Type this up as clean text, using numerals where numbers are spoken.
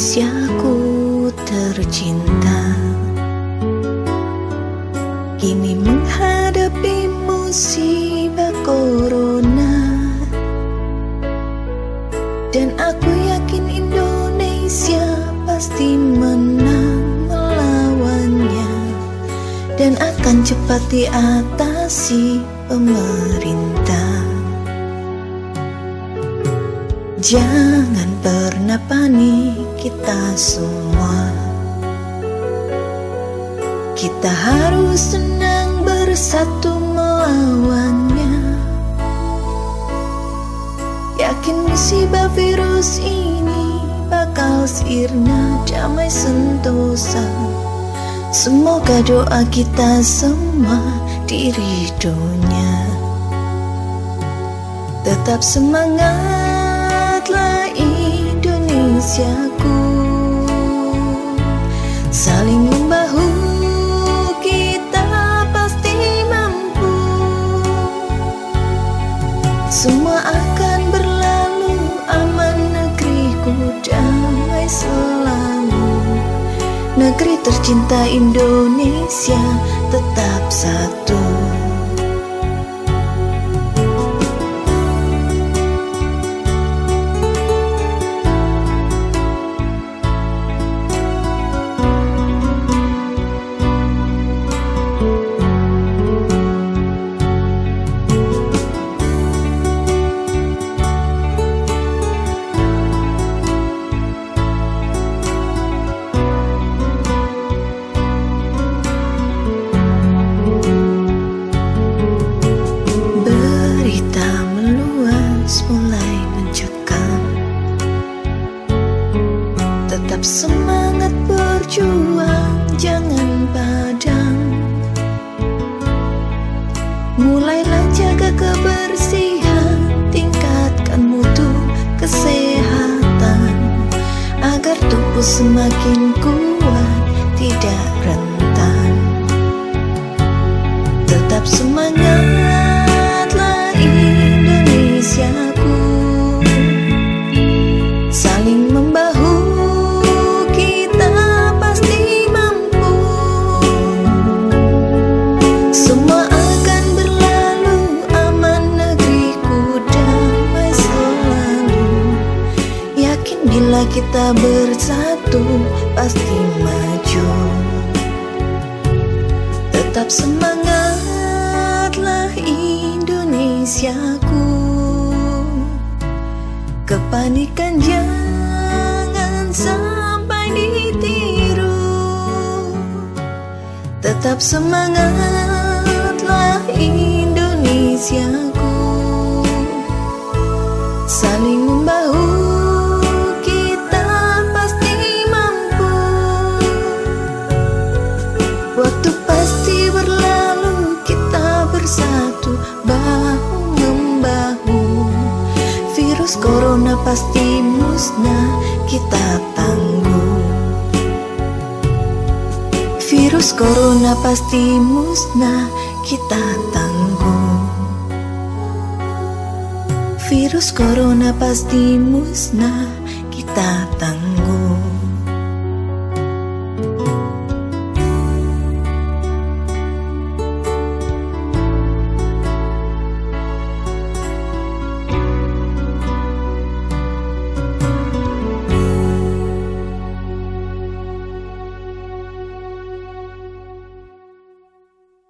Indonesiaku tercinta, kini menghadapi musibah corona, dan aku yakin Indonesia pasti menang melawannya, dan akan cepat diatasi pemerintah. Jangan pernah panik kita semua, kita harus senang bersatu melawannya. Yakin musibah virus ini bakal sirna, damai sentosa. Semoga doa kita semua diridhonya. Tetap semangatlah Indonesiaku, saling membahu kita pasti mampu. Semua akan berlalu, aman negeriku damai selalu. Negeri tercinta Indonesia tetap satu. Mulai mencekam, tetap semangat berjuang, jangan padam. Mulailah jaga kebersihan, tingkatkan mutu kesehatan, agar tubuh semakin kuat, tidak rentan. Tetap semangatlah Indonesiaku, saling membahu kita pasti mampu. Semua akan berlalu, aman negeriku damai selalu. Yakin bila kita bersatu pasti maju. Tetap semangatlah Indonesiaku, kepanikan jangan sampai ditiru. Tetap semangatlah Indonesiaku, saling membahu kita pasti mampu. Waktu pasti berlalu, kita bersatu bahu-membahu. Virus corona pasti musnah, kita tangguh. Virus corona pasti musnah, kita tangguh. Virus corona pasti musnah, kita tangguh.